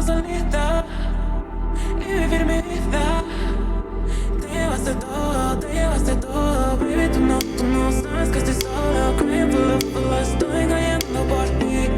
una salida y vivir mi vida. Te llevaste todo, baby, tú no sabes que estoy solo. Crying for love, estoy cayendo por ti,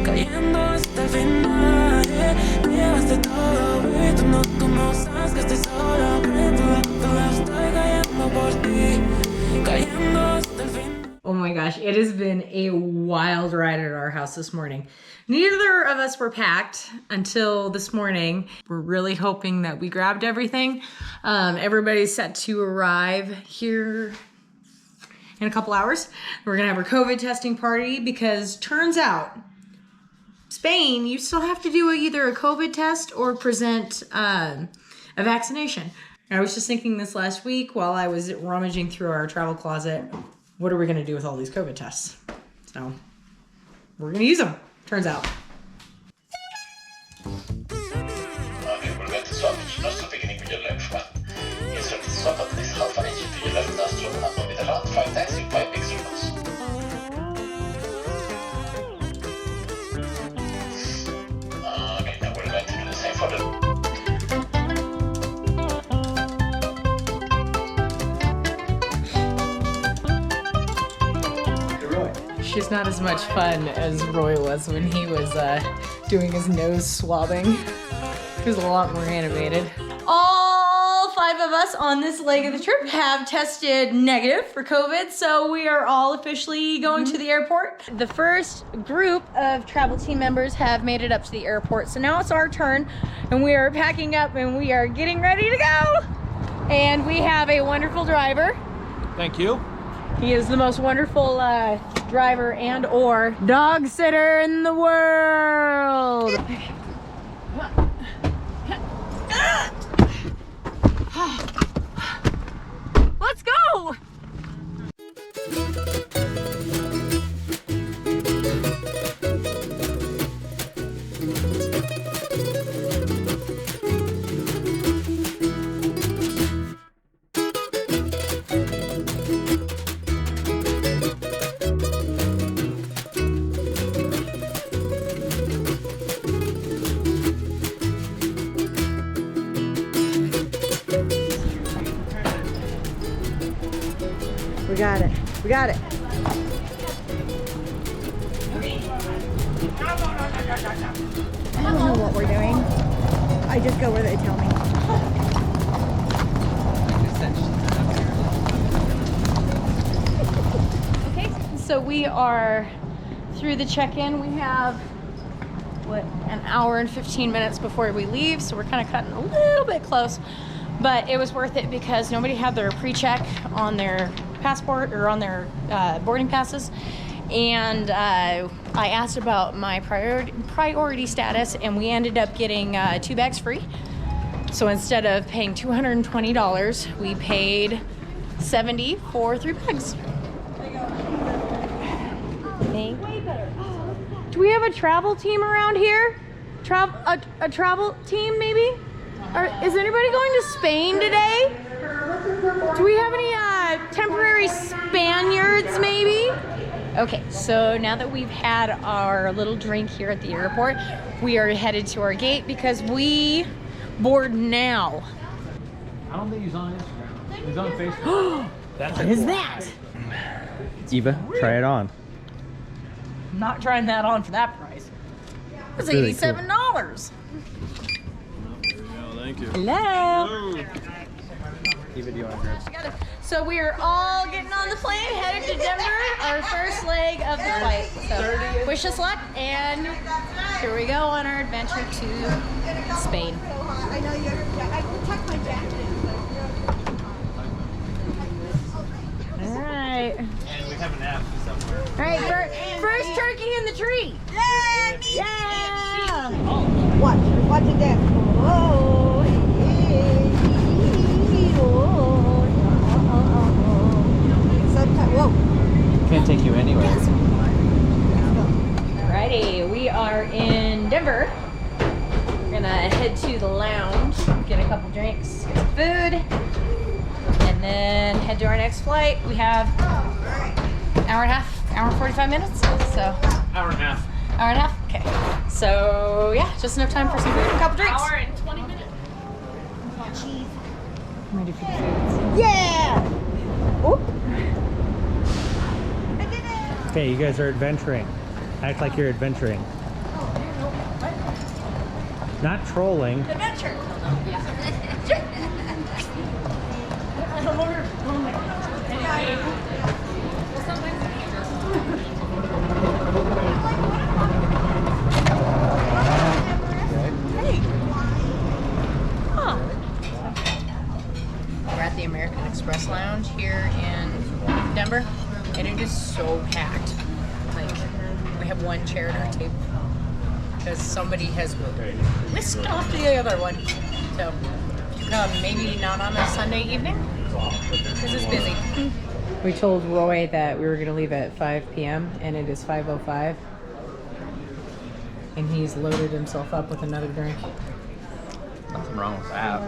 cayendo hasta el final. Te llevaste todo, baby, tú no sabes que estoy solo. Crying for love, estoy cayendo por ti, cayendo hasta el final. Oh my gosh, it has been a wild ride at our house this morning. Neither of us were packed until this morning. We're really hoping that we grabbed everything. Everybody's set to arrive here in a couple hours. We're gonna have our COVID testing party because turns out Spain, you still have to do either a COVID test or present a vaccination. I was just thinking this last week while I was rummaging through our travel closet, what are we gonna do with all these COVID tests? So we're gonna use them, turns out. She's not as much fun as Roy was when he was doing his nose swabbing. He was a lot more animated. All 5 of us on this leg of the trip have tested negative for COVID, so we are all officially going to the airport. The first group of travel team members have made it up to the airport, so now it's our turn, and we are packing up and we are getting ready to go. And we have a wonderful driver. Thank you. He is the most wonderful driver and or dog sitter in the world. Let's go! We got it. We got it. I don't know what we're doing. I just go where they tell me. Okay, so we are through the check-in. We have, what, an hour and 15 minutes before we leave, so we're kind of cutting a little bit close. But it was worth it because nobody had their pre-check on their passport or on their boarding passes. And I asked about my priority status, and we ended up getting 2 bags free. So instead of paying $220, we paid $70 for 3 bags. Do we have a travel team around here? A travel team maybe? Is anybody going to Spain today? Do we have any temporary Spaniards maybe? Okay, so now that we've had our little drink here at the airport, we are headed to our gate because we board now. I don't think he's on Instagram. He's on Facebook. What is that? Eva, try it on. I'm not trying that on for that price. It's Really $87. There we go. Thank you. Hello. Eva, do you want to grab? So we are all getting on the plane, headed to Denver, our first leg of the flight. So wish us luck, and here we go on our adventure to Spain. I know you're. I will tuck my jacket in. All right. And we have an app somewhere. All right, first turkey in the tree. Yeah. Watch it there. Oh, whoa. Can't take you anywhere. Alrighty, we are in Denver. We're gonna head to the lounge, get a couple drinks, get some food, and then head to our next flight. We have hour and a half, hour and 45 minutes. So Hour and a half. hour and a half. Okay. So yeah. Yeah, just enough time for some food and a couple drinks. Hour and 20 minutes. I'm ready for the foods. Yeah! Oh. I did it! Okay, you guys are adventuring. Act like you're adventuring. Not trolling. Adventure! We're at the American Express Lounge here in Denver, and it is so packed. Like, we have one chair at our table because somebody has whisked off to the other one. So, if you come, maybe not on a Sunday evening because it's busy. We told Roy that we were going to leave at 5 p.m. and it is 5:05, and he's loaded himself up with another drink. Nothing wrong with that.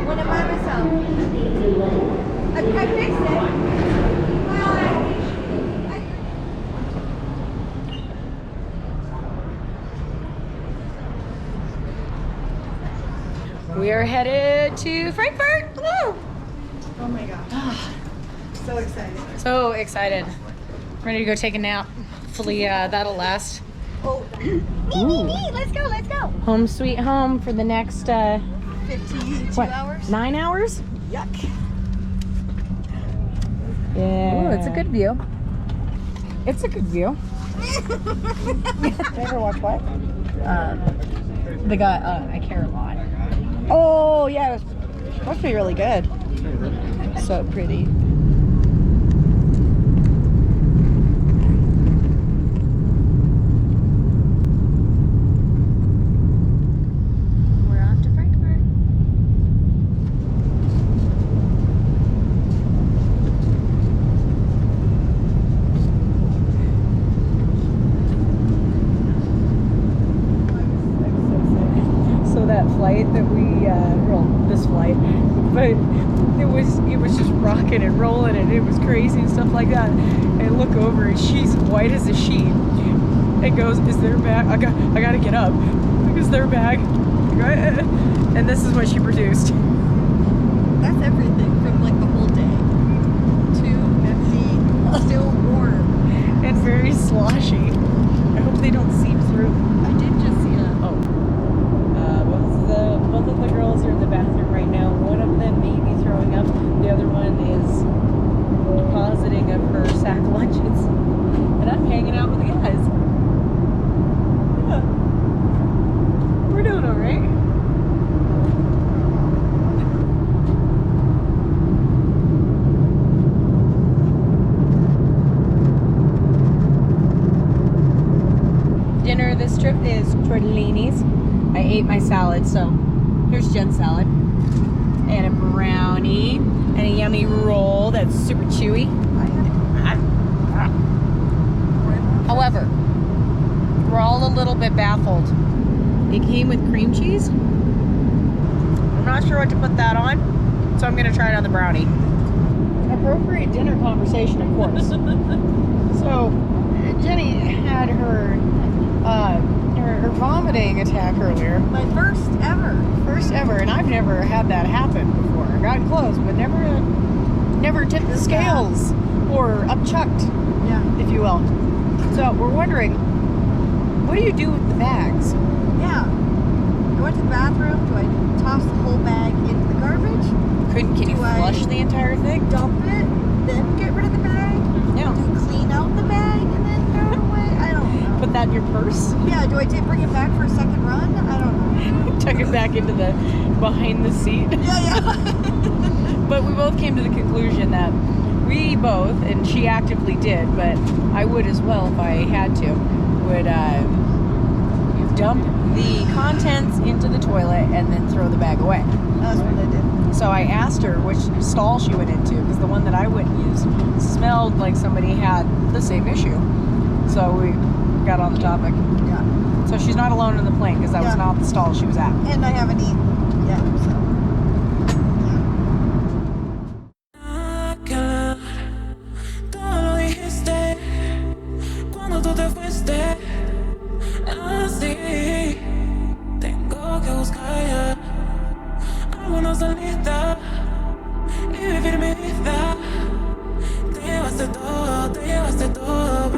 What am I myself? I fixed it. We are headed to Frankfurt. Woo! Oh my gosh. So excited. So excited. Ready to go take a nap. Hopefully that'll last. Oh. Me. Let's go, let's go. Home sweet home for the next 52 hours? 9 hours? Yuck. Yeah. Oh, it's a good view. It's a good view. Did you ever watch what? The guy, I Care a Lot. Oh, yeah. It was supposed to be really good. So pretty. We're off to Frankfurt. So that flight that we, well, this flight, but it was just rocking and rolling and it was crazy and stuff like that. And I look over and she's white as a sheet and goes, "Is their bag? I gotta get up. Is their bag?" And this is what she produced. That's everything from like the whole day. Too empty, still warm. And very sloshy. I hope they don't seep through. I did just see a. Oh. Both of the girls are in the bathroom right now. One of them may be throwing up. The other one is depositing of her sack lunches. And I'm hanging out with the guys. Yeah. We're doing all right. Dinner this trip is tortellinis. I ate my salad, so here's Jen's salad. And a brownie. And a yummy roll that's super chewy. However, we're all a little bit baffled. It came with cream cheese. I'm not sure what to put that on, so I'm gonna try it on the brownie. Appropriate dinner conversation, of course. So, Jenny had her vomiting attack earlier. My first ever. And I've never had that happen before. Gotten close, but never tipped the scales or upchucked, Yeah. if you will. So we're wondering, what do you do with the bags? Yeah. I went to the bathroom. Do I toss the whole bag into the garbage? Can you Do I flush the entire thing? Dump it, then get rid of the bag? Yeah. Do I clean out the bag and then throw it away? I don't know. Put that in your purse? Yeah, do I bring it back for a second run? I don't know. Tuck it back into the behind the seat? Yeah. But we both came to the conclusion that we both, and she actively did, but I would as well if I had to, would dump the contents into the toilet and then throw the bag away. That's what I did. So I asked her which stall she went into, because the one that I wouldn't use smelled like somebody had the same issue. So we got on the topic. Yeah. So she's not alone in the plane, because that was Yeah. not the stall she was at. And I haven't eaten yet, so. tú te fuiste así. Tengo que buscar alguna salida y vivir mi vida. Te llevaste todo,